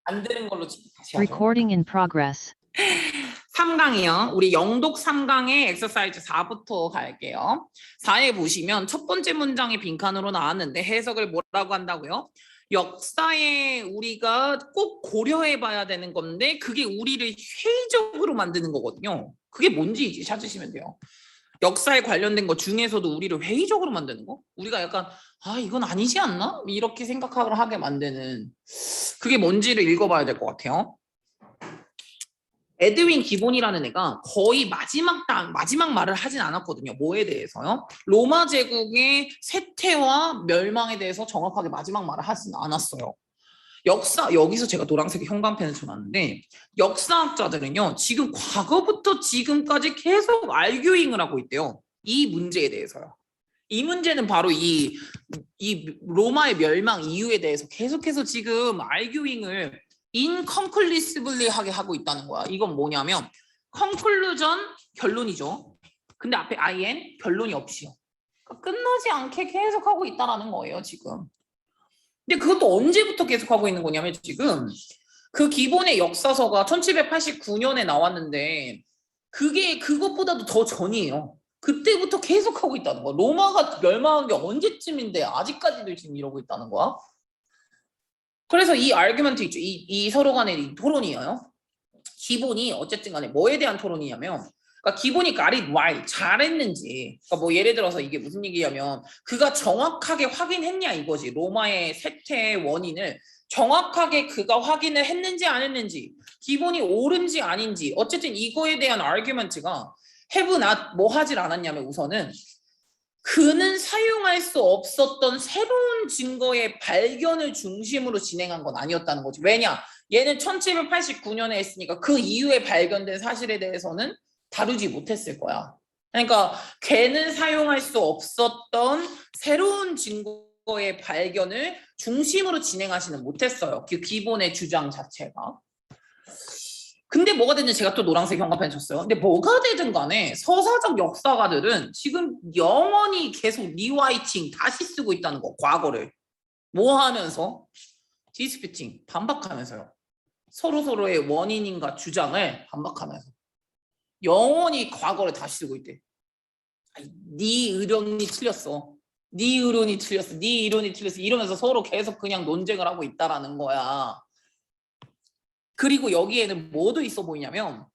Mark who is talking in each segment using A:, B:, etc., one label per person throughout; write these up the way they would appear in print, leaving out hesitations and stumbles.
A: 안 되는 걸로 다시 하죠.
B: Recording in progress.
A: 3강이요. 우리 영독 3강의 엑서사이즈 4부터 갈게요. 4에 보시면 첫 번째 문장이 빈칸으로 나왔는데 해석을 뭐라고 한다고요? 역사에 우리가 꼭 고려해 봐야 되는 건데 그게 우리를 회의적으로 만드는 거거든요. 그게 뭔지 이제 찾으시면 돼요. 역사에 관련된 것 중에서도 우리를 회의적으로 만드는 거? 우리가 약간 이건 아니지 않나? 이렇게 생각을 하게 만드는 그게 뭔지를 읽어봐야 될 것 같아요. 에드윈 기본이라는 애가 거의 마지막 말을 하진 않았거든요. 뭐에 대해서요? 로마 제국의 쇠퇴와 멸망에 대해서 정확하게 마지막 말을 하진 않았어요. 여기서 제가 노란색 형광펜을 쳐놨는데 역사학자들은요. 지금 과거부터 지금까지 계속 알규잉을 하고 있대요. 이 문제에 대해서요. 이 문제는 바로 이 로마의 멸망 이유에 대해서 계속해서 지금 알규잉을 inconclusively하게 하고 있다는 거야. 이건 뭐냐면 conclusion 결론이죠. 근데 앞에 in 결론이 없이요. 그러니까 끝나지 않게 계속 하고 있다라는 거예요. 지금. 근데 그것도 언제부터 계속 하고 있는 거냐면 지금 그 기본의 역사서가 1789년에 나왔는데 그게 그것보다도 더 전이에요. 그때부터 계속 하고 있다는 거야. 로마가 멸망한 게 언제쯤인데 아직까지도 지금 이러고 있다는 거야. 그래서 이 아르규먼트 있죠. 이 서로 간의 이 토론이에요. 기본이 어쨌든 간에 뭐에 대한 토론이냐면 그러니까 기본이 got it right, 잘했는지 그러니까 뭐 예를 들어서 이게 무슨 얘기냐면 그가 정확하게 확인했냐 이거지. 로마의 쇠퇴의 원인을 정확하게 그가 확인을 했는지 안 했는지 기본이 옳은지 아닌지 어쨌든 이거에 대한 아르규먼트가 have not 뭐 하질 않았냐면 우선은 그는 사용할 수 없었던 새로운 증거의 발견을 중심으로 진행한 건 아니었다는 거지. 왜냐? 얘는 1789년에 했으니까 그 이후에 발견된 사실에 대해서는 다루지 못했을 거야. 그러니까 걔는 사용할 수 없었던 새로운 증거의 발견을 중심으로 진행하지는 못했어요. 그 기본의 주장 자체가. 근데 뭐가 됐는지 제가 또 노란색 형광펜 쳤어요. 근데 뭐가 되든 간에 서사적 역사가들은 지금 영원히 계속 리와이팅 다시 쓰고 있다는 거. 과거를. 뭐 하면서? 디스피팅 반박하면서요. 서로의 원인인가 주장을 반박하면서. 영원히 과거를 다시 쓰고 있대. 네 의견이 틀렸어. 네 의견이 틀렸어. 네 이론이 틀렸어. 이러면서 서로 계속 그냥 논쟁을 하고 있다라는 거야. 그리고 여기에는 뭐도 있어 보이냐면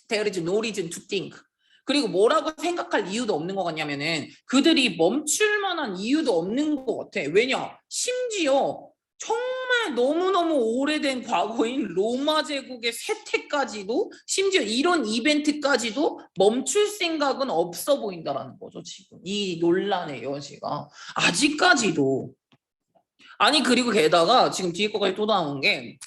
A: there is no reason to think. 그리고 뭐라고 생각할 이유도 없는 것 같냐면은 그들이 멈출 만한 이유도 없는 것 같아. 왜냐? 심지어 정말 너무너무 오래된 과거인 로마 제국의 쇠퇴까지도 심지어 이런 이벤트까지도 멈출 생각은 없어 보인다라는 거죠. 지금 이 논란의 여지가 아직까지도 아니 그리고 게다가 지금 뒤에 거까지 또 나온 게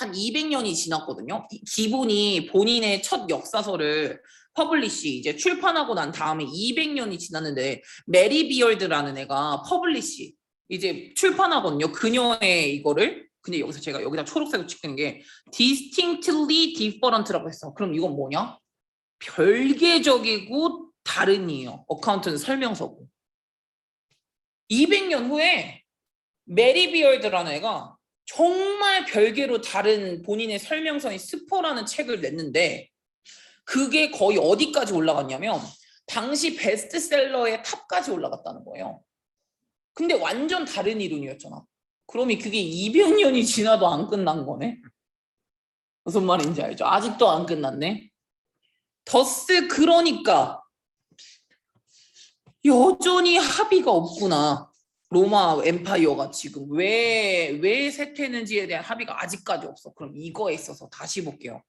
A: 한 200년이 지났거든요. 기본이 본인의 첫 역사서를 퍼블리시 이제 출판하고 난 다음에 200년이 지났는데 메리 비얼드라는 애가 퍼블리시 이제 출판하거든요. 그녀의 이거를 근데 여기서 제가 여기다 초록색으로 찍는 게 distinctly different라고 했어. 그럼 이건 뭐냐? 별개적이고 다른이에요. 어카운트는 설명서고 200년 후에 메리 비얼드라는 애가 정말 별개로 다른 본인의 설명서인 스포라는 책을 냈는데 그게 거의 어디까지 올라갔냐면 당시 베스트셀러의 탑까지 올라갔다는 거예요. 근데 완전 다른 이론이었잖아. 그러면 그게 200년이 지나도 안 끝난 거네. 무슨 말인지 알죠? 아직도 안 끝났네. 더스 그러니까 여전히 합의가 없구나. 로마 엠파이어가 지금 왜 쇠퇴했는지에 대한 합의가 아직까지 없어. 그럼 이거에 있어서 다시 볼게요.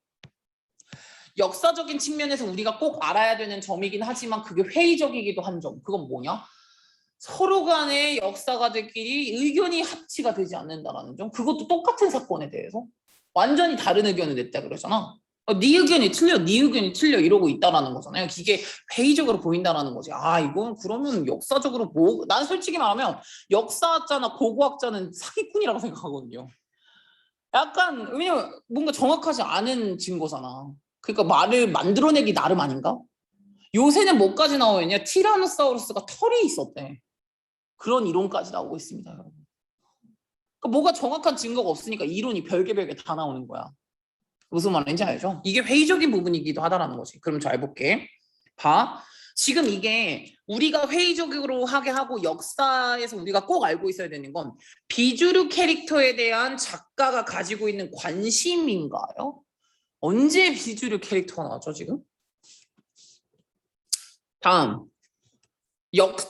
A: 역사적인 측면에서 우리가 꼭 알아야 되는 점이긴 하지만 그게 회의적이기도 한 점. 그건 뭐냐? 서로 간의 역사가들끼리 의견이 합치가 되지 않는다라는 점. 그것도 똑같은 사건에 대해서 완전히 다른 의견을 냈다 그러잖아. 네 의견이 틀려, 네 의견이 틀려 이러고 있다라는 거잖아요. 이게 회의적으로 보인다라는 거지. 이건 그러면 역사적으로 뭐? 난 솔직히 말하면 역사학자나 고고학자는 사기꾼이라고 생각하거든요. 약간 왜냐면 뭔가 정확하지 않은 증거잖아. 그러니까 말을 만들어내기 나름 아닌가? 요새는 뭐까지 나오냐? 티라노사우루스가 털이 있었대. 그런 이론까지 나오고 있습니다, 여러분. 그러니까 뭐가 정확한 증거가 없으니까 이론이 별개 다 나오는 거야. 무슨 말인지 알죠? 이게 회의적인 부분이기도 하다라는 거지. 그럼 잘 볼게. 봐. 지금 이게 우리가 회의적으로 하게 하고 역사에서 우리가 꼭 알고 있어야 되는 건 비주류 캐릭터에 대한 작가가 가지고 있는 관심인가요? 언제 비주류 캐릭터가 나왔죠, 지금? 다음.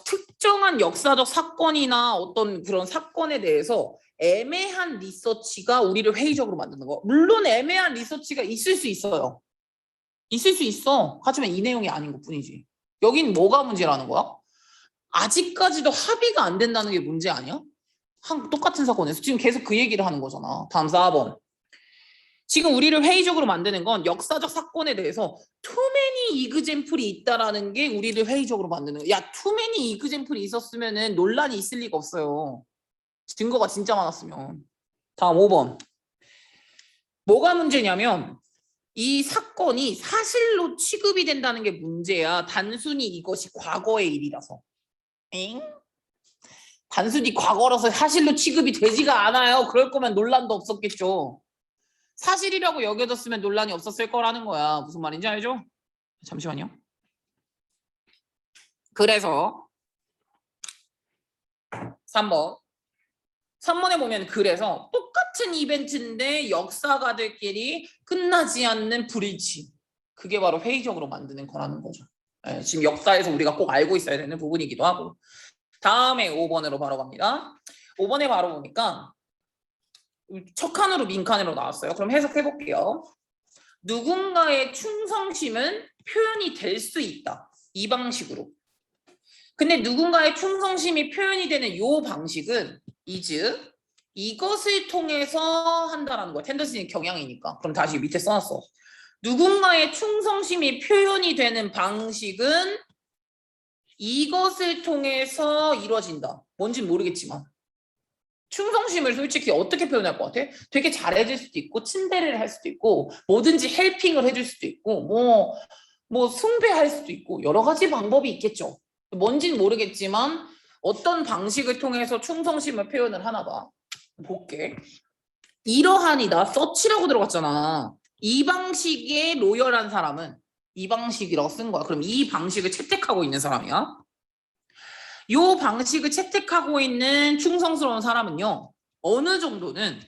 A: 특정한 역사적 사건이나 어떤 그런 사건에 대해서 애매한 리서치가 우리를 회의적으로 만드는 거. 물론 애매한 리서치가 있을 수 있어요. 있을 수 있어. 하지만 이 내용이 아닌 것 뿐이지. 여긴 뭐가 문제라는 거야? 아직까지도 합의가 안 된다는 게 문제 아니야? 똑같은 사건에서 지금 계속 그 얘기를 하는 거잖아. 다음 4번. 지금 우리를 회의적으로 만드는 건 역사적 사건에 대해서 투매니 이그젠플이 있다라는 게 우리를 회의적으로 만드는 거야. 야, 투매니 이그젠플이 있었으면은 논란이 있을 리가 없어요. 증거가 진짜 많았으면. 다음 5번. 뭐가 문제냐면 이 사건이 사실로 취급이 된다는 게 문제야. 단순히 이것이 과거의 일이라서. 엥? 단순히 과거라서 사실로 취급이 되지가 않아요. 그럴 거면 논란도 없었겠죠. 사실이라고 여겨졌으면 논란이 없었을 거라는 거야. 무슨 말인지 알죠? 잠시만요. 그래서 3번. 3번에 보면 그래서 똑같은 이벤트인데 역사가들끼리 끝나지 않는 불일치. 그게 바로 회의적으로 만드는 거라는 거죠. 네, 지금 역사에서 우리가 꼭 알고 있어야 되는 부분이기도 하고. 다음에 5번으로 바로 갑니다. 5번에 바로 보니까 척한으로 민칸으로 나왔어요. 그럼 해석해 볼게요. 누군가의 충성심은 표현이 될 수 있다. 이 방식으로. 근데 누군가의 충성심이 표현이 되는 이 방식은 이것을 통해서 한다라는 거야. 텐더슨의 경향이니까. 그럼 다시 밑에 써놨어. 누군가의 충성심이 표현이 되는 방식은 이것을 통해서 이루어진다. 뭔진 모르겠지만. 충성심을 솔직히 어떻게 표현할 것 같아? 되게 잘해줄 수도 있고 친데레를 할 수도 있고 뭐든지 헬핑을 해줄 수도 있고 뭐 숭배할 수도 있고 여러 가지 방법이 있겠죠. 뭔진 모르겠지만 어떤 방식을 통해서 충성심을 표현을 하나 봐. 볼게. 이러한이다. 서치라고 들어갔잖아. 이 방식의 로열한 사람은 이 방식이라고 쓴 거야. 그럼 이 방식을 채택하고 있는 사람이야. 요 방식을 채택하고 있는 충성스러운 사람은요. 어느 정도는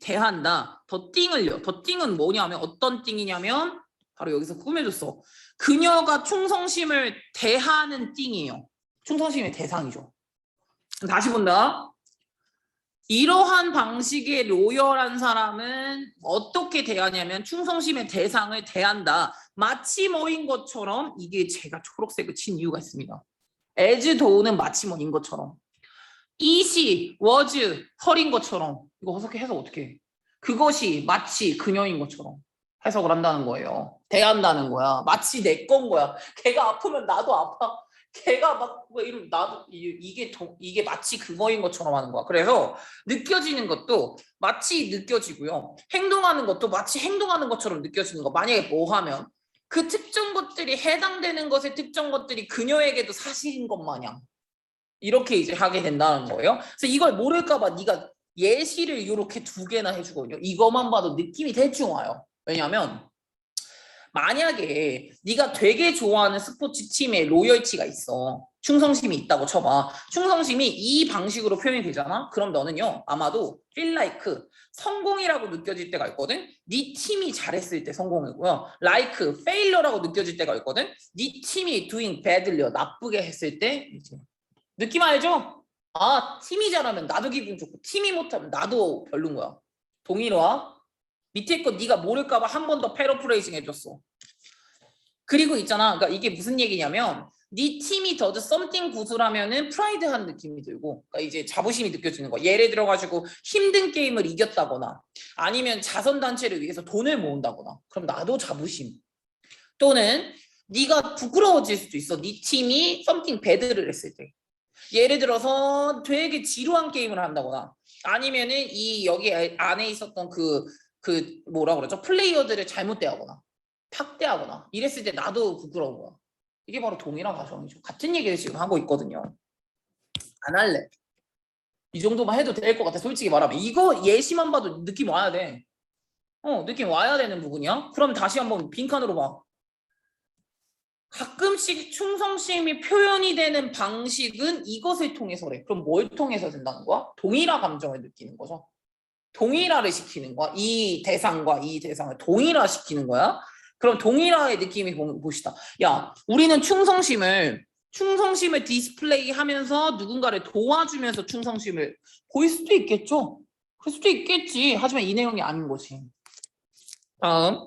A: 대한다. 덧띵은 뭐냐면 어떤 띵이냐면 바로 여기서 꾸며줬어. 그녀가 충성심을 대하는 띵이에요. 충성심의 대상이죠. 다시 본다. 이러한 방식의 로열한 사람은 어떻게 대하냐면 충성심의 대상을 대한다. 마치 뭐인 것처럼 이게 제가 초록색을 친 이유가 있습니다. as though는 마치 뭐인 것처럼 it이 was her인 것처럼 이거 해석 어떻게 해? 그것이 마치 그녀인 것처럼 해석을 한다는 거예요. 대한다는 거야. 마치 내 건 거야. 걔가 아프면 나도 아파. 걔가 막 이러면 나도 이게 마치 그거인 것처럼 하는 거야. 그래서 느껴지는 것도 마치 느껴지고요. 행동하는 것도 마치 행동하는 것처럼 느껴지는 거. 만약에 뭐 하면 그 특정 것들이 해당되는 것의 특정 것들이 그녀에게도 사실인 것 마냥 이렇게 이제 하게 된다는 거예요. 그래서 이걸 모를까봐 네가 예시를 이렇게 2개나 해주거든요. 이것만 봐도 느낌이 대충 와요. 왜냐하면 만약에 네가 되게 좋아하는 스포츠 팀에 로열티가 있어. 충성심이 있다고 쳐봐. 충성심이 이 방식으로 표현이 되잖아. 그럼 너는요. 아마도 feel like 성공이라고 느껴질 때가 있거든. 네 팀이 잘했을 때 성공이고요. like failure라고 느껴질 때가 있거든. 네 팀이 doing badly 나쁘게 했을 때 이제 느낌 알죠? 아, 팀이 잘하면 나도 기분 좋고 팀이 못하면 나도 별론 거야. 동의로 와? 밑에 거 네가 모를까봐 한 번 더 패러프레이징 해줬어. 그리고 있잖아. 그러니까 이게 무슨 얘기냐면 네 팀이 더드 썸띵 구슬하면은 프라이드한 느낌이 들고 그러니까 이제 자부심이 느껴지는 거야. 예를 들어가지고 힘든 게임을 이겼다거나 아니면 자선단체를 위해서 돈을 모은다거나 그럼 나도 자부심. 또는 네가 부끄러워질 수도 있어. 네 팀이 썸띵 배드를 했을 때. 예를 들어서 되게 지루한 게임을 한다거나 아니면은 이 여기 안에 있었던 그 뭐라 그러죠? 플레이어들을 잘못 대하거나 탁대하거나 이랬을 때 나도 부끄러운 거야. 이게 바로 동일한 과정이죠. 같은 얘기를 지금 하고 있거든요. 안 할래. 이 정도만 해도 될 것 같아. 솔직히 말하면 이거 예시만 봐도 느낌 와야 돼. 느낌 와야 되는 부분이야. 그럼 다시 한번 빈칸으로 봐. 가끔씩 충성심이 표현이 되는 방식은 이것을 통해서래. 그럼 뭘 통해서 된다는 거야? 동일화 감정을 느끼는 거죠. 동일화를 시키는 거야. 이 대상과 이 대상을 동일화 시키는 거야. 그럼 동일화의 느낌이 보시다. 야, 우리는 충성심을 디스플레이 하면서 누군가를 도와주면서 충성심을 보일 수도 있겠죠. 그럴 수도 있겠지. 하지만 이 내용이 아닌 거지. 다음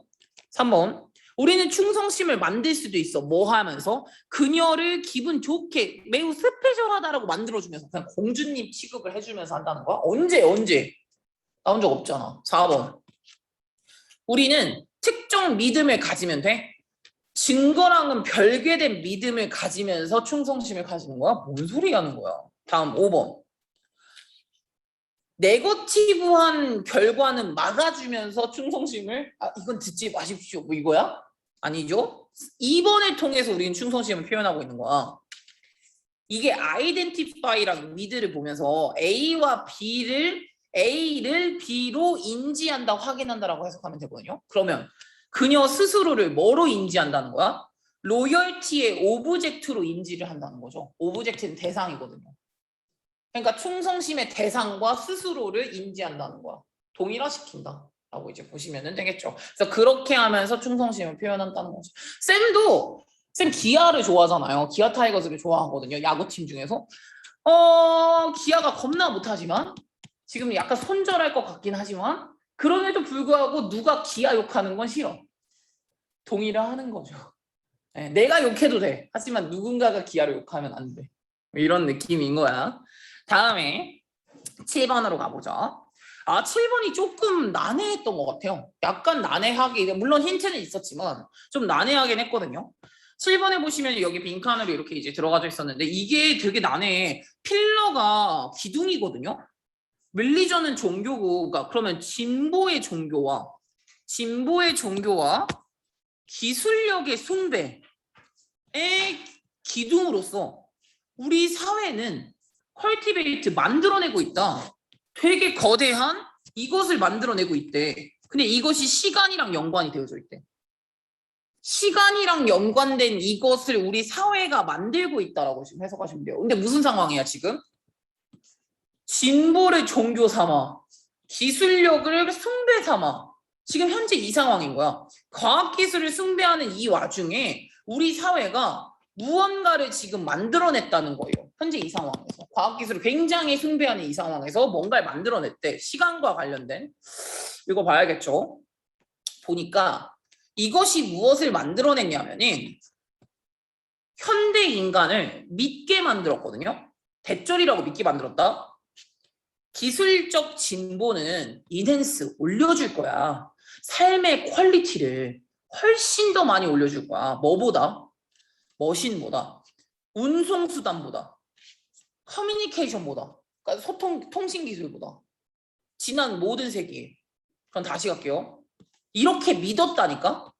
A: 3번. 우리는 충성심을 만들 수도 있어. 뭐 하면서? 그녀를 기분 좋게 매우 스페셜하다라고 만들어주면서 그냥 공주님 취급을 해주면서 한다는 거야? 언제? 나온 적 없잖아. 4번. 우리는 특정 믿음을 가지면 돼. 증거랑은 별개된 믿음을 가지면서 충성심을 가지는 거야? 뭔 소리 하는 거야? 다음 5번. 네거티브한 결과는 막아주면서 충성심을 이건 듣지 마십시오. 뭐 이거야? 아니죠? 2번을 통해서 우리는 충성심을 표현하고 있는 거야. 이게 아이덴티파이랑 위드를 보면서 A를 B로 인지한다, 확인한다라고 해석하면 되거든요. 그러면 그녀 스스로를 뭐로 인지한다는 거야? 로열티의 오브젝트로 인지를 한다는 거죠. 오브젝트는 대상이거든요. 그러니까 충성심의 대상과 스스로를 인지한다는 거야. 동일화시킨다 라고 이제 보시면 되겠죠. 그래서 그렇게 하면서 충성심을 표현한다는 거죠. 쌤 기아를 좋아하잖아요. 기아 타이거즈를 좋아하거든요. 야구팀 중에서. 기아가 겁나 못하지만 지금 약간 손절할 것 같긴 하지만 그럼에도 불구하고 누가 기아 욕하는 건 싫어. 동일화하는 거죠. 네, 내가 욕해도 돼. 하지만 누군가가 기아를 욕하면 안 돼. 이런 느낌인 거야. 다음에 7번으로 가보자. 7번이 조금 난해했던 것 같아요. 약간 난해하게, 물론 힌트는 있었지만 좀 난해하긴 했거든요. 7번에 보시면 여기 빈칸으로 이렇게 이제 들어가져 있었는데 이게 되게 난해해. 필러가 기둥이거든요. 릴리전은 종교가 그러면 진보의 종교와 기술력의 숭배의 기둥으로서 우리 사회는 컬티베이트 만들어내고 있다. 되게 거대한 이것을 만들어내고 있대. 근데 이것이 시간이랑 연관이 되어져 있대. 시간이랑 연관된 이것을 우리 사회가 만들고 있다라고 지금 해석하시면 돼요. 근데 무슨 상황이야 지금? 진보를 종교 삼아, 기술력을 숭배 삼아. 지금 현재 이 상황인 거야. 과학기술을 숭배하는 이 와중에 우리 사회가 무언가를 지금 만들어냈다는 거예요. 현재 이 상황에서. 과학기술을 굉장히 숭배하는 이 상황에서 뭔가를 만들어냈대. 시간과 관련된. 이거 봐야겠죠. 보니까 이것이 무엇을 만들어냈냐면은 현대 인간을 믿게 만들었거든요. 대절이라고 믿게 만들었다. 기술적 진보는 인핸스 올려줄 거야. 삶의 퀄리티를 훨씬 더 많이 올려줄 거야. 뭐보다? 머신보다, 운송수단보다, 커뮤니케이션보다, 그러니까 통신기술보다 지난 모든 세기에. 그럼 다시 갈게요. 이렇게 믿었다니까?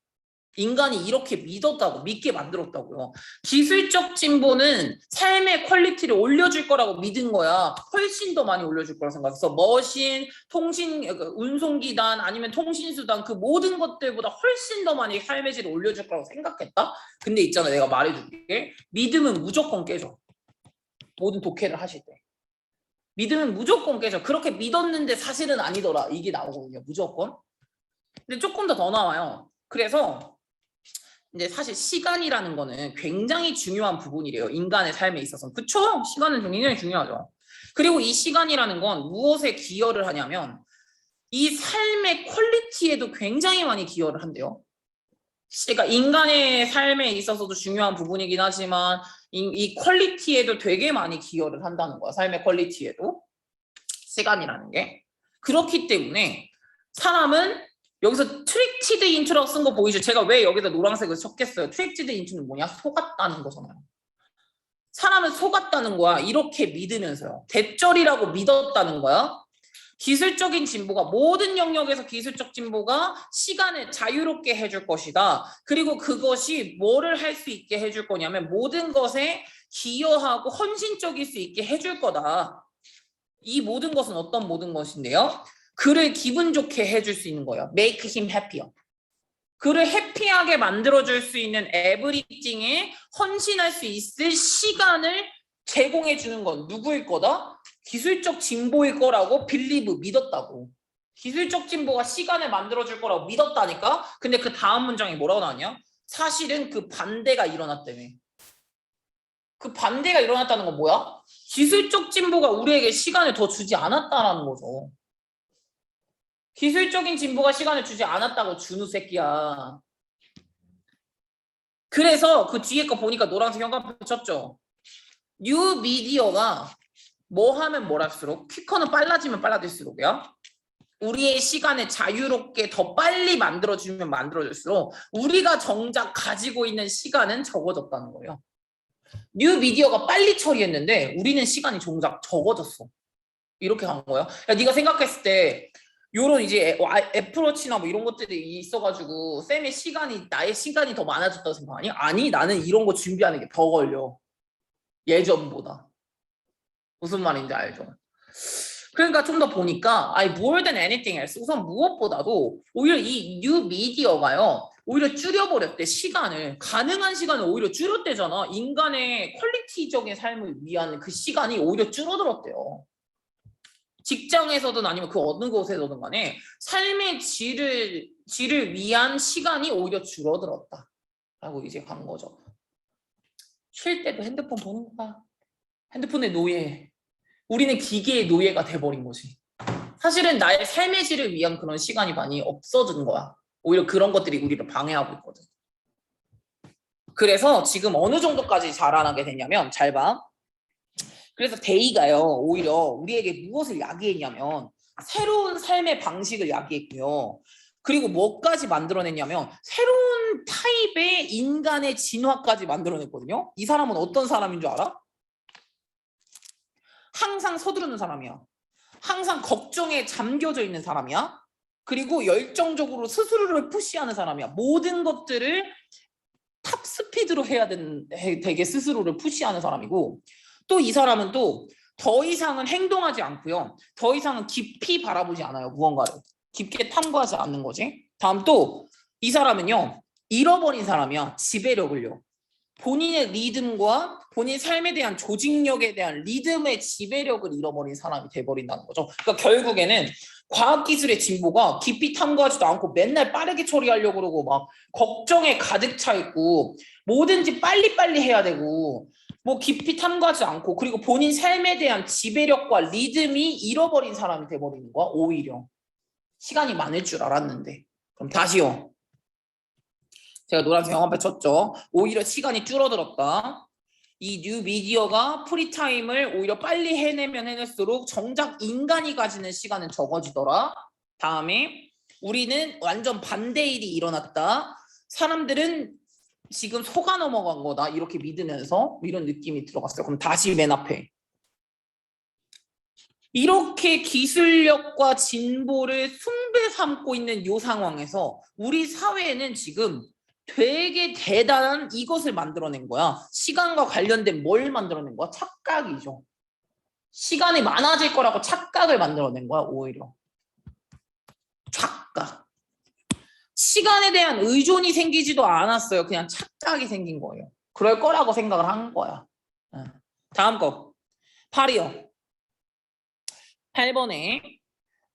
A: 인간이 이렇게 믿게 만들었다고요. 기술적 진보는 삶의 퀄리티를 올려줄 거라고 믿은 거야. 훨씬 더 많이 올려줄 거라고 생각해서 머신, 운송기단 아니면 통신수단 그 모든 것들보다 훨씬 더 많이 삶의 질을 올려줄 거라고 생각했다. 근데 있잖아, 내가 말해줄게. 믿음은 무조건 깨져. 모든 독해를 하실 때. 믿음은 무조건 깨져. 그렇게 믿었는데 사실은 아니더라. 이게 나오거든요. 무조건. 근데 조금 더 나와요. 그래서 이제 사실 시간이라는 거는 굉장히 중요한 부분이래요. 인간의 삶에 있어서. 그쵸? 시간은 굉장히 중요하죠. 그리고 이 시간이라는 건 무엇에 기여를 하냐면 이 삶의 퀄리티에도 굉장히 많이 기여를 한대요. 그러니까 인간의 삶에 있어서도 중요한 부분이긴 하지만 이 퀄리티에도 되게 많이 기여를 한다는 거야. 삶의 퀄리티에도. 시간이라는 게. 그렇기 때문에 사람은 여기서 트릭티드 인투라고 쓴 거 보이죠? 제가 왜 여기다 노란색을 쳤겠어요? 트릭티드 인투는 뭐냐? 속았다는 거잖아요. 사람은 속았다는 거야. 이렇게 믿으면서요. 대절이라고 믿었다는 거야. 기술적인 진보가 모든 영역에서 기술적 진보가 시간을 자유롭게 해줄 것이다. 그리고 그것이 뭐를 할 수 있게 해줄 거냐면 모든 것에 기여하고 헌신적일 수 있게 해줄 거다. 이 모든 것은 어떤 모든 것인데요? 그를 기분 좋게 해줄 수 있는 거예요. Make him happier. 그를 해피하게 만들어줄 수 있는 에브리띵에 헌신할 수 있을 시간을 제공해 주는 건 누구일 거다? 기술적 진보일 거라고 빌리브 믿었다고. 기술적 진보가 시간을 만들어줄 거라고 믿었다니까? 근데 그 다음 문장이 뭐라고 나왔냐? 사실은 그 반대가 일어났다며. 그 반대가 일어났다는 건 뭐야? 기술적 진보가 우리에게 시간을 더 주지 않았다라는 거죠. 기술적인 진보가 시간을 주지 않았다고 준우 새끼야. 그래서 그 뒤에 거 보니까 노란색 형광펜 쳤죠. 뉴 미디어가 뭐 하면 뭐랄수록 퀴커는 빨라지면 빨라질수록이야. 우리의 시간을 자유롭게 더 빨리 만들어주면 만들어질수록 우리가 정작 가지고 있는 시간은 적어졌다는 거예요. 뉴 미디어가 빨리 처리했는데 우리는 시간이 정작 적어졌어. 이렇게 간 거야. 야, 네가 생각했을 때 요런 이제 애플워치나 뭐 이런 것들이 있어가지고 쌤의 시간이 나의 시간이 더 많아졌다고 생각하니? 아니 나는 이런 거 준비하는 게 더 걸려. 예전보다. 무슨 말인지 알죠? 그러니까 좀 더 보니까 more than anything else 우선 무엇보다도 오히려 이 뉴 미디어가요 오히려 줄여버렸대. 시간을 가능한 시간을 오히려 줄였대잖아. 인간의 퀄리티적인 삶을 위한 그 시간이 오히려 줄어들었대요. 직장에서든 아니면 그 어느 곳에서든 간에 삶의 질을 위한 시간이 오히려 줄어들었다 라고 이제 간 거죠. 쉴 때도 핸드폰 보는 거야. 핸드폰의 노예. 우리는 기계의 노예가 돼버린 거지. 사실은 나의 삶의 질을 위한 그런 시간이 많이 없어진 거야. 오히려 그런 것들이 우리를 방해하고 있거든. 그래서 지금 어느 정도까지 자라나게 됐냐면 잘 봐. 그래서 데이가요 오히려 우리에게 무엇을 야기했냐면 새로운 삶의 방식을 야기했고요. 그리고 뭐까지 만들어냈냐면 새로운 타입의 인간의 진화까지 만들어냈거든요. 이 사람은 어떤 사람인 줄 알아? 항상 서두르는 사람이야. 항상 걱정에 잠겨져 있는 사람이야. 그리고 열정적으로 스스로를 푸시하는 사람이야. 모든 것들을 탑 스피드로 해야 되게 스스로를 푸시하는 사람이고 또 이 사람은 또 더 이상은 행동하지 않고요. 더 이상은 깊이 바라보지 않아요. 무언가를. 깊게 탐구하지 않는 거지. 다음 또 이 사람은요. 잃어버린 사람이야. 지배력을요. 본인의 리듬과 본인 삶에 대한 조직력에 대한 리듬의 지배력을 잃어버린 사람이 돼버린다는 거죠. 그러니까 결국에는 과학기술의 진보가 깊이 탐구하지도 않고 맨날 빠르게 처리하려고 그러고 막 걱정에 가득 차 있고 뭐든지 빨리빨리 해야 되고 뭐 깊이 탐구하지 않고 그리고 본인 삶에 대한 지배력과 리듬이 잃어버린 사람이 돼버리는 거야. 오히려 시간이 많을 줄 알았는데. 그럼 다시요. 제가 노란색 영화배 쳤죠. 오히려 시간이 줄어들었다. 이 뉴 미디어가 프리타임을 오히려 빨리 해내면 해낼수록 정작 인간이 가지는 시간은 적어지더라. 다음에 우리는 완전 반대 일이 일어났다. 사람들은 지금 속아 넘어간 거다. 이렇게 믿으면서 이런 느낌이 들어갔어요. 그럼 다시 맨 앞에. 이렇게 기술력과 진보를 숭배 삼고 있는 이 상황에서 우리 사회에는 지금 되게 대단한 이것을 만들어낸 거야. 시간과 관련된 뭘 만들어낸 거야? 착각이죠. 시간이 많아질 거라고 착각을 만들어낸 거야. 오히려 착각. 시간에 대한 의존이 생기지도 않았어요. 그냥 착각이 생긴 거예요. 그럴 거라고 생각을 한 거야. 다음 거 8이요. 8번에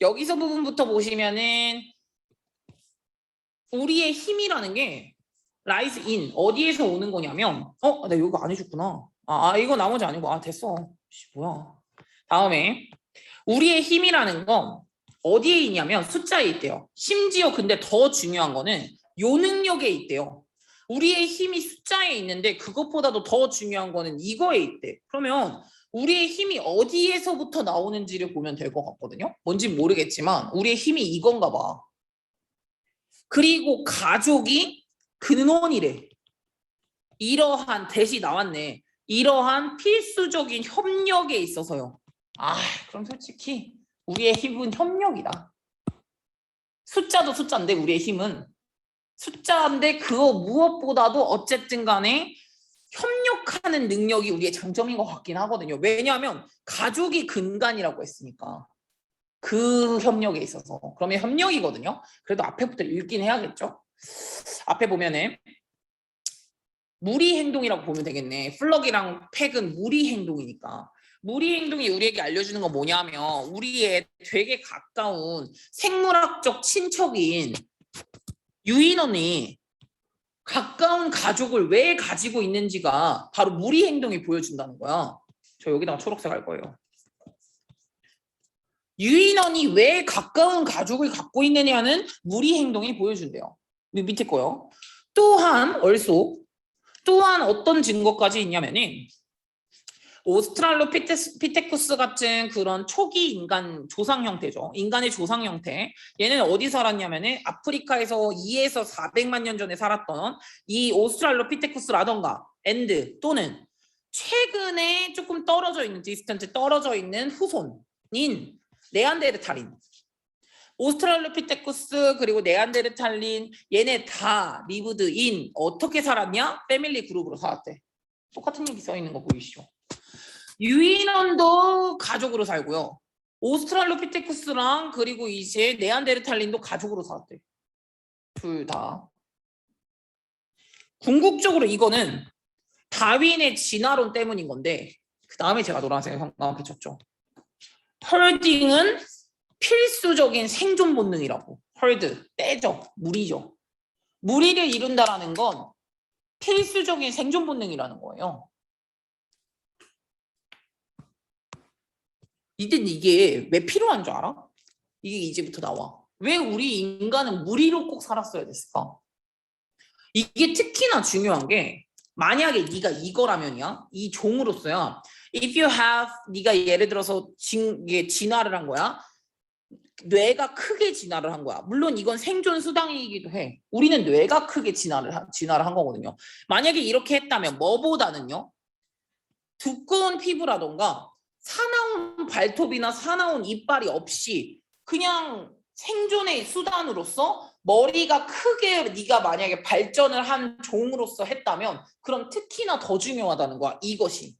A: 여기서 부분부터 보시면은 우리의 힘이라는 게 rise in 어디에서 오는 거냐면 나 이거 안 해줬구나. 이거 나머지 아니고 됐어. 뭐야. 다음에 우리의 힘이라는 건 어디에 있냐면 숫자에 있대요. 심지어 근데 더 중요한 거는 요 능력에 있대요. 우리의 힘이 숫자에 있는데 그것보다도 더 중요한 거는 이거에 있대. 그러면 우리의 힘이 어디에서부터 나오는지를 보면 될 것 같거든요. 뭔진 모르겠지만 우리의 힘이 이건가 봐. 그리고 가족이 근원이래. 이러한 대시 나왔네. 이러한 필수적인 협력에 있어서요. 그럼 솔직히 우리의 힘은 협력이다. 숫자도 숫자인데 우리의 힘은 숫자인데 그거 무엇보다도 어쨌든 간에 협력하는 능력이 우리의 장점인 것 같긴 하거든요. 왜냐하면 가족이 근간이라고 했으니까. 그 협력에 있어서. 그러면 협력이거든요. 그래도 앞에부터 읽긴 해야겠죠. 앞에 보면은 무리 행동이라고 보면 되겠네. 플럭이랑 팩은 무리 행동이니까. 무리 행동이 우리에게 알려주는 건 뭐냐면 우리의 되게 가까운 생물학적 친척인 유인원이 가까운 가족을 왜 가지고 있는지가 바로 무리 행동이 보여준다는 거야. 저 여기다가 초록색 할 거예요. 유인원이 왜 가까운 가족을 갖고 있느냐는 무리 행동이 보여준대요. 밑에 거요. 또한 얼쏘 또한 어떤 증거까지 있냐면은 오스트랄로피테쿠스 같은 그런 초기 인간 조상 형태죠. 인간의 조상 형태. 얘는 어디 살았냐면은 아프리카에서 2에서 400만 년 전에 살았던 이 오스트랄로피테쿠스라던가 엔드 또는 최근에 조금 떨어져 있는 디스턴트 떨어져 있는 후손인 네안데르탈인. 오스트랄로피테쿠스 그리고 네안데르탈린 얘네 다 리브드인 어떻게 살았냐? 패밀리 그룹으로 살았대. 똑같은 얘기 써 있는 거 보이시죠? 유인원도 가족으로 살고요. 오스트랄로피테쿠스랑 그리고 이제 네안데르탈린도 가족으로 살았대. 둘 다. 궁극적으로 이거는 다윈의 진화론 때문인 건데 그 다음에 제가 노란색 형광펜 쳤죠. 헐딩은 필수적인 생존 본능이라고. 헐드, 떼죠. 무리죠. 무리를 이룬다라는 건 필수적인 생존 본능이라는 거예요. 이게 왜 필요한 줄 알아? 이게 이제부터 나와. 왜 우리 인간은 무리로 꼭 살았어야 됐을까? 이게 특히나 중요한 게 만약에 네가 이거라면이야. 이 종으로서야. If you have 네가 예를 들어서 이게 진화를 한 거야. 뇌가 크게 진화를 한 거야. 물론 이건 생존 수단이기도 해. 우리는 뇌가 크게 진화를 한 거거든요. 만약에 이렇게 했다면 뭐보다는요. 두꺼운 피부라던가 사나운 발톱이나 사나운 이빨이 없이 그냥 생존의 수단으로서 머리가 크게 네가 만약에 발전을 한 종으로서 했다면 그럼 특히나 더 중요하다는 거야. 이것이.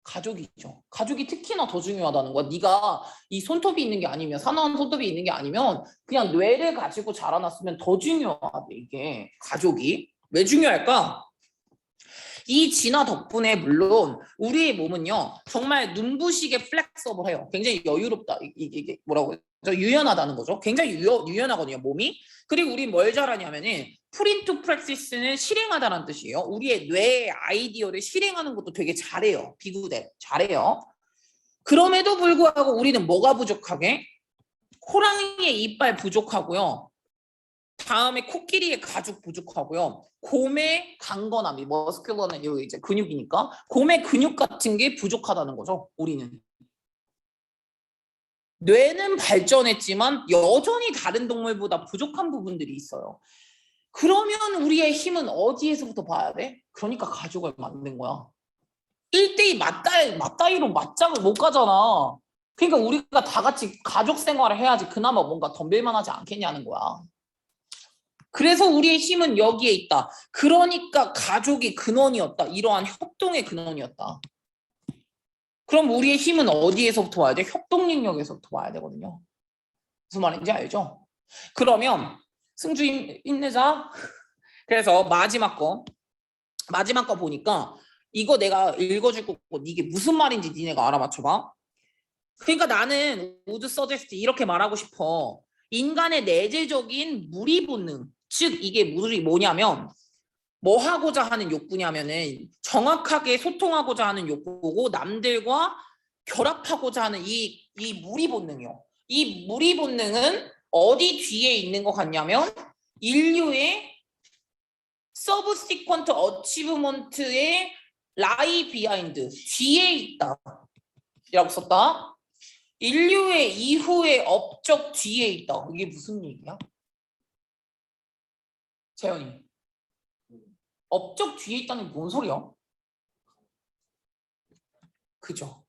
A: 가족이죠. 가족이 특히나 더 중요하다는 거야. 네가 이 손톱이 있는 게 아니면 사나운 손톱이 있는 게 아니면 그냥 뇌를 가지고 자라났으면 더 중요하대. 이게 가족이. 왜 중요할까? 이 진화 덕분에 물론 우리의 몸은요 정말 눈부시게 플렉서블해요. 굉장히 여유롭다. 이게 뭐라고 해요? 유연하다는 거죠. 굉장히 유연하거든요 몸이. 그리고 우리 뭘 잘하냐면은 프린투 프랙시스는 실행하다는 뜻이에요. 우리의 뇌의 아이디어를 실행하는 것도 되게 잘해요. 비구대 잘해요. 그럼에도 불구하고 우리는 뭐가 부족하게? 호랑이의 이빨 부족하고요. 다음에 코끼리의 가죽 부족하고요. 곰의 강건함이 머스큘러는 이제 근육이니까 곰의 근육 같은 게 부족하다는 거죠. 우리는. 뇌는 발전했지만 여전히 다른 동물보다 부족한 부분들이 있어요. 그러면 우리의 힘은 어디에서부터 봐야 돼? 그러니까 가족을 만든 거야. 1대2 맞다이로 맞짱을 못 가잖아. 그러니까 우리가 다 같이 가족 생활을 해야지 그나마 뭔가 덤빌만 하지 않겠냐는 거야. 그래서 우리의 힘은 여기에 있다. 그러니까 가족이 근원이었다. 이러한 협동의 근원이었다. 그럼 우리의 힘은 어디에서부터 와야 돼? 협동 능력에서부터 와야 되거든요. 무슨 말인지 알죠? 그러면 승주 힘내자. 그래서 마지막 거 보니까 이거 내가 읽어줄 거고 이게 무슨 말인지 니네가 알아맞혀봐. 그러니까 나는 우드 서제스트 이렇게 말하고 싶어. 인간의 내재적인 무리 본능. 즉 이게 뭐냐면 뭐 하고자 하는 욕구냐면은 정확하게 소통하고자 하는 욕구고 남들과 결합하고자 하는 이 무리 본능이요. 이 무리 본능은 어디 뒤에 있는 것 같냐면 인류의 서브시퀀트 어치브먼트의 라이 비하인드 뒤에 있다 라고 썼다. 인류의 이후의 업적 뒤에 있다. 이게 무슨 얘기야? 재현이. 업적 뒤에 있다는 게 뭔 소리야? 그죠?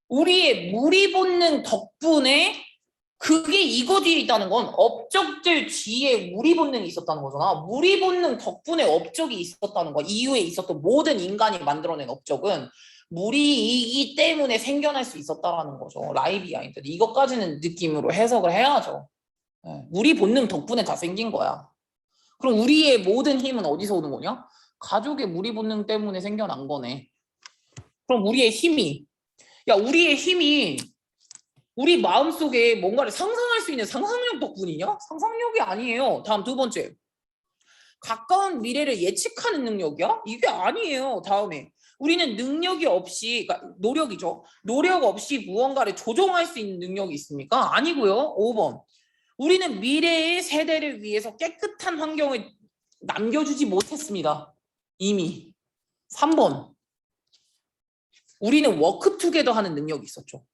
A: 우리의 무리 본능 덕분에 그게 이거 뒤에 있다는 건 업적들 뒤에 무리 본능이 있었다는 거잖아. 무리 본능 덕분에 업적이 있었다는 거야. 이후에 있었던 모든 인간이 만들어낸 업적은 무리이기 때문에 생겨날 수 있었다라는 거죠. 라이비아인드. 이것까지는 느낌으로 해석을 해야죠. 네. 무리 본능 덕분에 다 생긴 거야. 그럼 우리의 모든 힘은 어디서 오는 거냐? 가족의 무리 본능 때문에 생겨난 거네. 그럼 우리의 힘이 우리의 힘이 우리 마음속에 뭔가를 상상할 수 있는 상상력 덕분이냐? 상상력이 아니에요. 다음 두 번째. 가까운 미래를 예측하는 능력이야? 이게 아니에요. 다음에. 우리는 능력이 없이, 그러니까 노력이죠. 노력 없이 무언가를 조종할 수 있는 능력이 있습니까? 아니고요. 5번. 우리는 미래의 세대를 위해서 깨끗한 환경을 남겨주지 못했습니다. 이미. 3번. 우리는 워크투게더 하는 능력이 있었죠.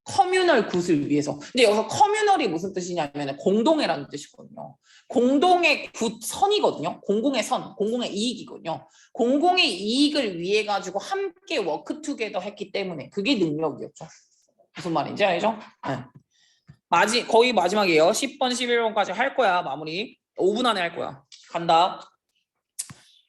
A: 커뮤널 굿을 위해서. 근데 여기서 커뮤널이 무슨 뜻이냐면 공동애라는 뜻이거든요. 공동의 굿선이거든요. 공공의 선, 공공의 이익이거든요. 공공의 이익을 위해 가지고 함께 워크투게더 했기 때문에 그게 능력이었죠. 무슨 말인지 알죠? 네. 거의 마지막이에요. 10번, 11번까지 할 거야. 마무리. 5분 안에 할 거야. 간다.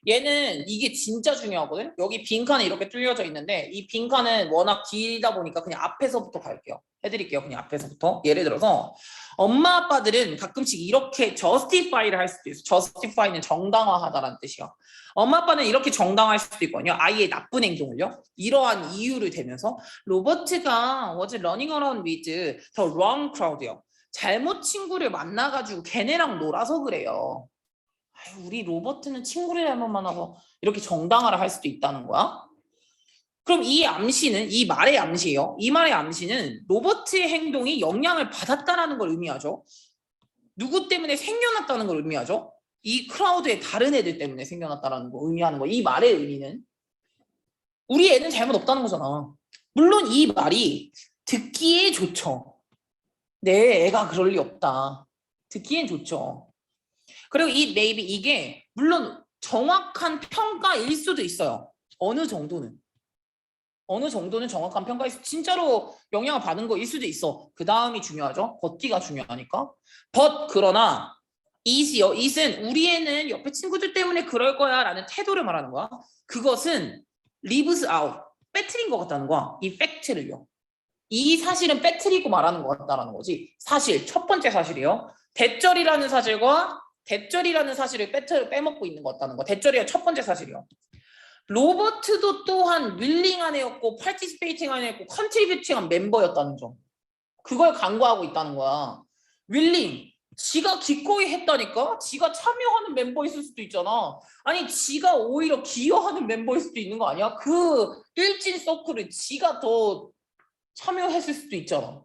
A: 얘는 이게 진짜 중요하거든. 여기 빈칸이 이렇게 뚫려져 있는데 이 빈칸은 워낙 길다 보니까 그냥 앞에서부터 갈게요. 해드릴게요. 그냥 앞에서부터. 예를 들어서 엄마 아빠들은 가끔씩 이렇게 justify를 할 수도 있어. justify는 정당화하다라는 뜻이야. 엄마 아빠는 이렇게 정당화할 수도 있거든요. 아이의 나쁜 행동을요. 이러한 이유를 대면서 로버트가 was running around with the wrong crowd요. 잘못 친구를 만나가지고 걔네랑 놀아서 그래요. 우리 로버트는 친구를 잘못 만나서 이렇게 정당화를 할 수도 있다는 거야. 그럼 이 암시는 이 말의 암시예요. 이 말의 암시는 로버트의 행동이 영향을 받았다는 걸 의미하죠. 누구 때문에 생겨났다는 걸 의미하죠. 이 크라우드의 다른 애들 때문에 생겨났다는 걸 의미하는 거. 이 말의 의미는 우리 애는 잘못 없다는 거잖아. 물론 이 말이 듣기에 좋죠. 내 애가 그럴 리 없다. 듣기엔 좋죠. 그리고 이 maybe 이게 물론 정확한 평가일 수도 있어요. 어느 정도는 정확한 평가일 수 진짜로 영향을 받은 거일 수도 있어. 그 다음이 중요하죠. but가 중요하니까. but 그러나 it이요. it은 우리 애는 옆에 친구들 때문에 그럴 거야 라는 태도를 말하는 거야. 그것은 leaves out 빼트린 것 같다는 거야. 이 팩트를요. 이 사실은 빼트리고 말하는 것 같다라는 거지. 사실 첫 번째 사실이요. 대절이라는 사실을 빼먹고 있는 것 같다는 거. 대절이가 첫 번째 사실이요. 로버트도 또한 윌링한 애였고 파티시페이팅한 애였고 컨트리뷰팅한 멤버였다는 점. 그걸 간과하고 있다는 거야. 윌링, 지가 기꺼이 했다니까? 지가 참여하는 멤버일 수도 있잖아. 아니 지가 오히려 기여하는 멤버일 수도 있는 거 아니야? 그 일진 서클을 지가 더 참여했을 수도 있잖아.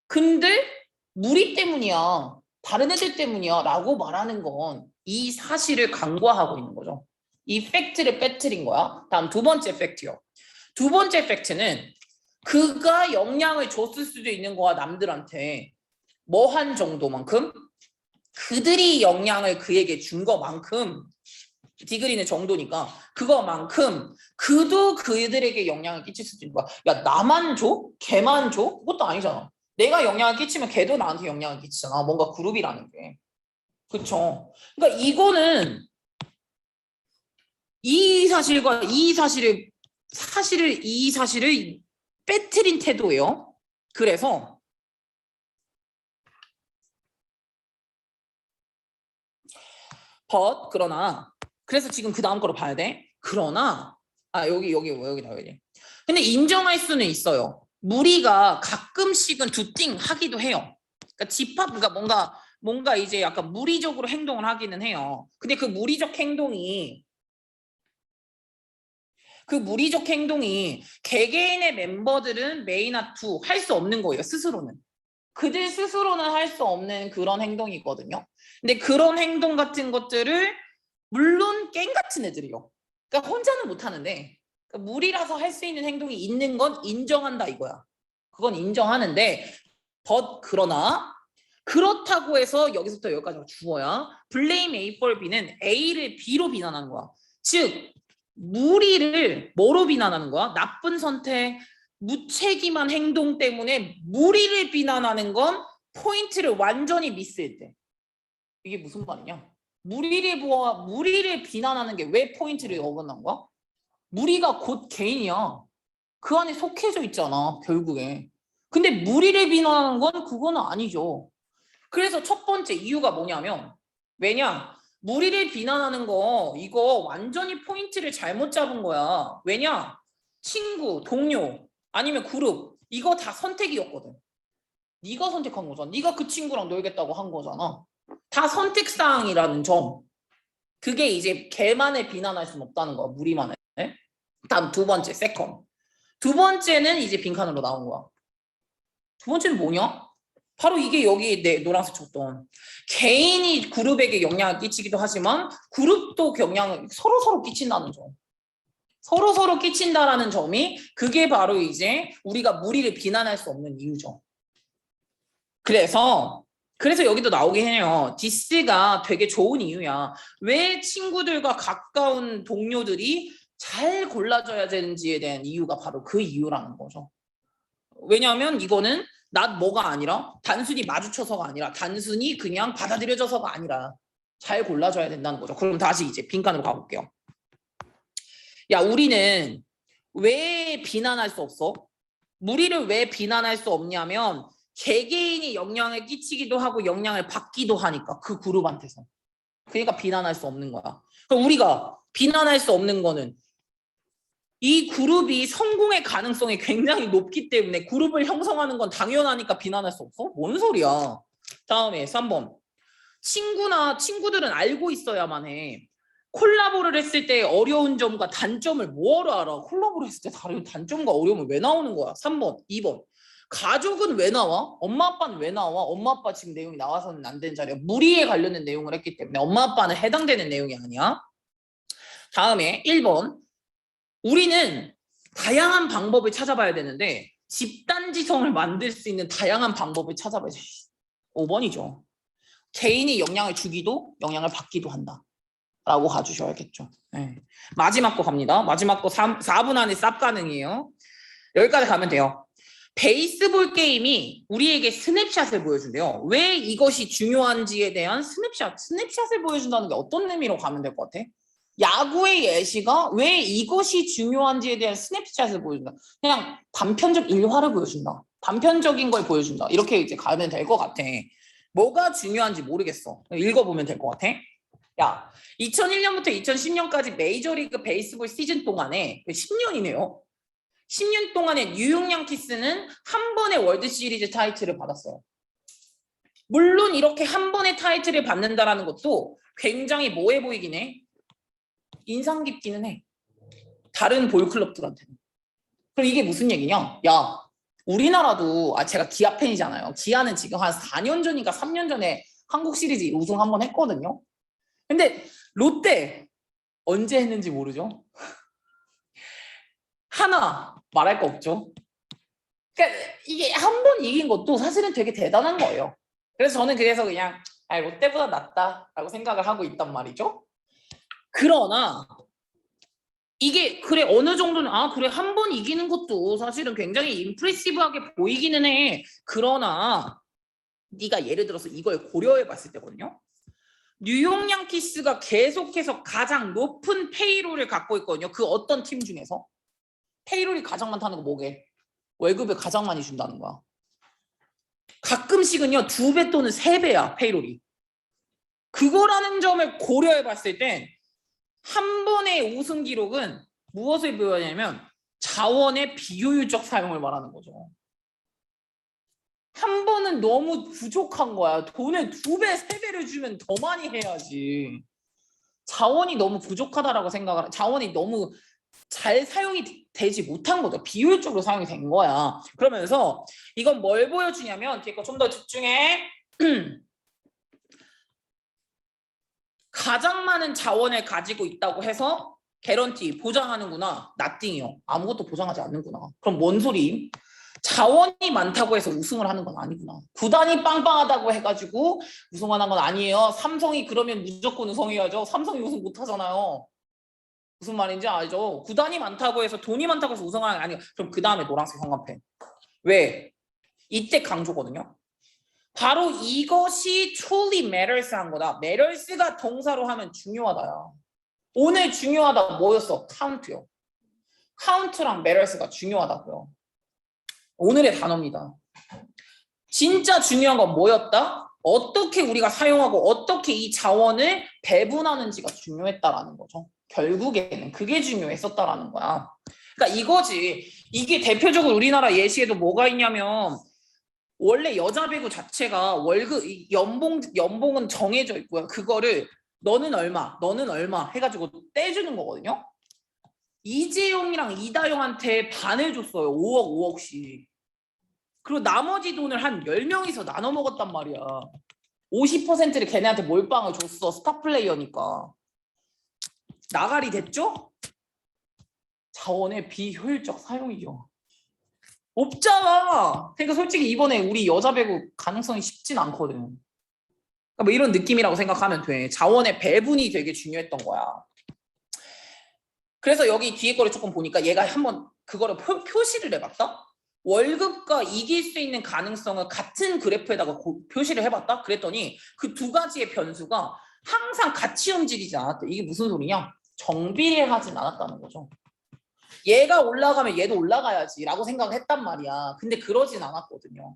A: 근데 무리 때문이야. 다른 애들 때문이야 라고 말하는 건 이 사실을 간과하고 있는 거죠. 이 팩트를 빼뜨린 거야. 다음 두 번째 팩트요. 두 번째 팩트는 그가 영향을 줬을 수도 있는 거야. 남들한테 뭐한 정도만큼 그들이 영향을 그에게 준 것만큼 디그리는 정도니까 그거만큼 그도 그들에게 영향을 끼칠 수도 있는 거야. 야 나만 줘? 걔만 줘? 그것도 아니잖아. 내가 영향을 끼치면 걔도 나한테 영향을 끼치잖아. 뭔가 그룹이라는 게. 그쵸? 그러니까 이거는 이 사실을 빼뜨린 태도예요. 그래서 그러나 그래서 지금 그 다음 거로 봐야 돼. 그러나 여기다 여기. 근데 인정할 수는 있어요. 무리가 가끔씩은 두띵 하기도 해요. 그러니까 뭔가 이제 약간 무리적으로 행동을 하기는 해요. 근데 그 무리적 행동이 개개인의 멤버들은 메이나투 할 수 없는 거예요. 스스로는. 그들 스스로는 할 수 없는 그런 행동이거든요. 근데 그런 행동 같은 것들을 물론 깽 같은 애들이요. 그러니까 혼자는 못 하는데 그러니까 무리라서 할 수 있는 행동이 있는 건 인정한다 이거야. 그건 인정하는데 그러나 그렇다고 해서 여기서부터 여기까지가 주어야. blame A for B는 A를 B로 비난하는 거야. 즉 무리를 뭐로 비난하는 거야? 나쁜 선택, 무책임한 행동 때문에 무리를 비난하는 건 포인트를 완전히 미스일 때. 이게 무슨 말이냐? 무리를 비난하는 게 왜 포인트를 어긋난 거야? 무리가 곧 개인이야. 그 안에 속해져 있잖아, 결국에. 근데 무리를 비난하는 건 그거는 아니죠. 그래서 첫 번째 이유가 뭐냐면, 왜냐? 무리를 비난하는 거 이거 완전히 포인트를 잘못 잡은 거야. 왜냐? 친구, 동료, 아니면 그룹 이거 다 선택이었거든. 네가 선택한 거잖아. 네가 그 친구랑 놀겠다고 한 거잖아. 다 선택사항이라는 점. 그게 이제 걔만을 비난할 수는 없다는 거야. 무리만을. 다음 두 번째, 세컨. 두 번째는 이제 빈칸으로 나온 거야. 두 번째는 뭐냐? 바로 이게 여기 내 노란색 쳤던 개인이 그룹에게 영향을 끼치기도 하지만 그룹도 영향을 서로 끼친다는 점. 서로 끼친다라는 점이 그게 바로 이제 우리가 무리를 비난할 수 없는 이유죠. 그래서 여기도 나오긴 해요. 디스가 되게 좋은 이유야. 왜 친구들과 가까운 동료들이 잘 골라줘야 되는지에 대한 이유가 바로 그 이유라는 거죠. 왜냐하면 이거는 뭐가 아니라 단순히 마주쳐서가 아니라 단순히 그냥 받아들여져서가 아니라 잘 골라줘야 된다는 거죠. 그럼 다시 이제 빈칸으로 가볼게요. 야, 우리는 왜 비난할 수 없어? 무리를 왜 비난할 수 없냐면 개개인이 영향을 끼치기도 하고 영향을 받기도 하니까 그 그룹한테서. 그러니까 비난할 수 없는 거야. 그럼 우리가 비난할 수 없는 거는 이 그룹이 성공의 가능성이 굉장히 높기 때문에 그룹을 형성하는 건 당연하니까 비난할 수 없어? 뭔 소리야. 다음에 3번. 친구들은 알고 있어야만 해. 콜라보를 했을 때 어려운 점과 단점을 뭐하러 알아? 콜라보를 했을 때 다른 단점과 어려움을 왜 나오는 거야? 3번, 2번. 가족은 왜 나와? 엄마 아빠는 왜 나와? 엄마 아빠 지금 내용이 나와서는 안 되는 자리야. 무리에 관련된 내용을 했기 때문에 엄마 아빠는 해당되는 내용이 아니야. 다음에 1번. 우리는 다양한 방법을 찾아봐야 되는데 집단지성을 만들 수 있는 다양한 방법을 찾아봐야지. 5번이죠. 개인이 영향을 주기도 영향을 받기도 한다. 라고 가주셔야겠죠. 네. 마지막 거 갑니다. 마지막 거 4분 안에 쌉 가능이에요. 여기까지 가면 돼요. 베이스볼 게임이 우리에게 스냅샷을 보여준대요. 왜 이것이 중요한지에 대한 스냅샷을 보여준다는 게 어떤 의미로 가면 될 것 같아? 야구의 예시가 왜 이것이 중요한지에 대한 스냅샷을 보여준다. 그냥 단편적 일화를 보여준다. 단편적인 걸 보여준다. 이렇게 이제 가면 될 것 같아. 뭐가 중요한지 모르겠어. 읽어보면 될 것 같아. 야, 2001년부터 2010년까지 메이저리그 베이스볼 시즌 동안에 10년이네요. 10년 동안에 뉴욕 양키스는 한 번의 월드시리즈 타이틀을 받았어요. 물론 이렇게 한 번의 타이틀을 받는다라는 것도 굉장히 뭐해 보이긴 해. 인상 깊기는 해. 다른 볼클럽들한테는. 그럼 이게 무슨 얘기냐? 야, 우리나라도 제가 기아 팬이잖아요. 기아는 지금 한 4년 전인가 3년 전에 한국 시리즈 우승 한 번 했거든요. 근데 롯데 언제 했는지 모르죠? 하나 말할 거 없죠. 그러니까 이게 한 번 이긴 것도 사실은 되게 대단한 거예요. 그래서 저는 그냥 롯데보다 낫다라고 생각을 하고 있단 말이죠. 그러나 이게 그래 어느 정도는 그래 한 번 이기는 것도 사실은 굉장히 임프레시브하게 보이기는 해. 그러나 네가 예를 들어서 이걸 고려해 봤을 때거든요. 뉴욕 양키스가 계속해서 가장 높은 페이롤을 갖고 있거든요. 그 어떤 팀 중에서. 페이롤이 가장 많다는 거 뭐게? 월급을 가장 많이 준다는 거야. 가끔씩은요 2배 또는 3배야 페이롤이. 그거라는 점을 고려해 봤을 때 한 번의 우승 기록은 무엇을 보여냐면 자원의 비효율적 사용을 말하는 거죠. 한 번은 너무 부족한 거야. 돈을 2배, 3배를 주면 더 많이 해야지. 자원이 너무 부족하다라고 생각을, 자원이 너무 잘 사용이 되지 못한 거죠. 비효율적으로 사용이 된 거야. 그러면서 이건 뭘 보여주냐면 뒤에 거 좀 더 집중해. 가장 많은 자원을 가지고 있다고 해서 개런티 보장하는구나. 나띵이요. 아무것도 보장하지 않는구나. 그럼 뭔 소리임? 자원이 많다고 해서 우승을 하는 건 아니구나. 구단이 빵빵하다고 해가지고 우승하는 건 아니에요. 삼성이 그러면 무조건 우승해야죠. 삼성이 우승 못 하잖아요. 무슨 말인지 알죠? 구단이 많다고 해서 돈이 많다고 해서 우승하는 게 아니에요. 그럼 그 다음에 노란색 형광펜. 왜? 이때 강조거든요. 바로 이것이 truly matters 한 거다. matters가 동사로 하면 중요하다야. 오늘 중요하다 뭐였어? count요. count랑 matters가 중요하다고요. 오늘의 단어입니다. 진짜 중요한 건 뭐였다? 어떻게 우리가 사용하고 어떻게 이 자원을 배분하는지가 중요했다라는 거죠. 결국에는 그게 중요했었다라는 거야. 그러니까 이거지. 이게 대표적으로 우리나라 예시에도 뭐가 있냐면 원래 여자 배구 자체가 월급 연봉은 정해져 있고요. 그거를 너는 얼마 해가지고 떼주는 거거든요. 이재용이랑 이다영한테 반을 줬어요. 5억씩. 그리고 나머지 돈을 한 10명이서 나눠 먹었단 말이야. 50%를 걔네한테 몰빵을 줬어. 스타 플레이어니까. 나가리 됐죠? 자원의 비효율적 사용이죠. 없잖아. 그러니까 솔직히 이번에 우리 여자 배구 가능성이 쉽진 않거든. 그러니까 뭐 이런 느낌이라고 생각하면 돼. 자원의 배분이 되게 중요했던 거야. 그래서 여기 뒤에 거를 조금 보니까 얘가 한번 그거를 표시를 해봤다. 월급과 이길 수 있는 가능성을 같은 그래프에다가 표시를 해봤다. 그랬더니 그 두 가지의 변수가 항상 같이 움직이지 않았대. 이게 무슨 소리냐? 정비례하진 않았다는 거죠. 얘가 올라가면 얘도 올라가야지 라고 생각을 했단 말이야. 근데 그러진 않았거든요.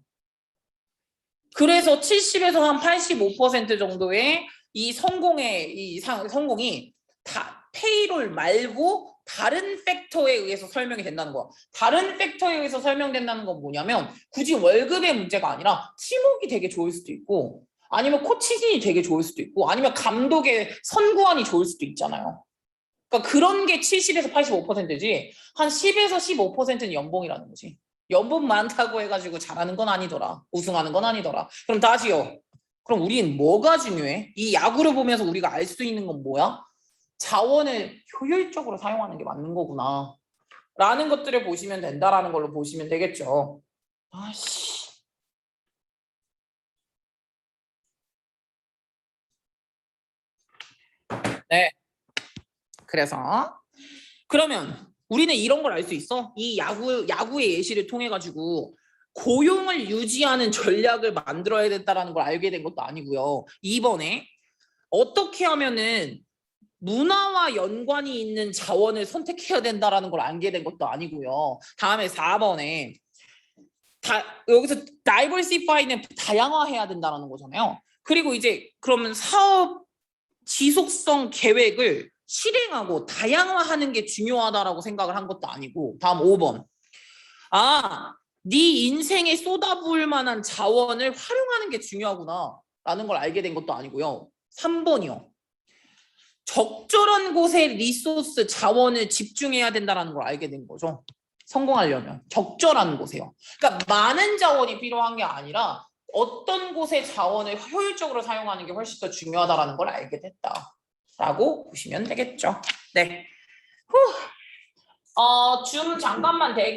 A: 그래서 70에서 한 85% 정도의 이 성공이 다 페이롤 말고 다른 팩터에 의해서 설명이 된다는 거야. 다른 팩터에 의해서 설명된다는 건 뭐냐면 굳이 월급의 문제가 아니라 팀워크가 되게 좋을 수도 있고 아니면 코치진이 되게 좋을 수도 있고 아니면 감독의 선구안이 좋을 수도 있잖아요. 그러니까 그런 게 70에서 85%지 한 10에서 15%는 연봉이라는 거지. 연봉 많다고 해가지고 잘하는 건 아니더라. 우승하는 건 아니더라. 그럼 다시요. 그럼 우린 뭐가 중요해? 이 야구를 보면서 우리가 알 수 있는 건 뭐야? 자원을 효율적으로 사용하는 게 맞는 거구나. 라는 것들을 보시면 된다라는 걸로 보시면 되겠죠. 아씨. 네. 그래서 그러면 우리는 이런 걸 알 수 있어. 이 야구의 예시를 통해 가지고 고용을 유지하는 전략을 만들어야 된다라는 걸 알게 된 것도 아니고요. 이번에 어떻게 하면은 문화와 연관이 있는 자원을 선택해야 된다라는 걸 알게 된 것도 아니고요. 다음에 4번에 여기서 diversify는 다양화해야 된다라는 거잖아요. 그리고 이제 그러면 사업 지속성 계획을 실행하고 다양화하는 게 중요하다라고 생각을 한 것도 아니고 다음 5번. 네 인생에 쏟아부을 만한 자원을 활용하는 게 중요하구나 라는 걸 알게 된 것도 아니고요. 3번이요. 적절한 곳에 리소스, 자원을 집중해야 된다는 걸 알게 된 거죠. 성공하려면 적절한 곳에요. 그러니까 많은 자원이 필요한 게 아니라 어떤 곳의 자원을 효율적으로 사용하는 게 훨씬 더 중요하다는 걸 알게 됐다라고 보시면 되겠죠. 네. 줌 잠깐만 대기.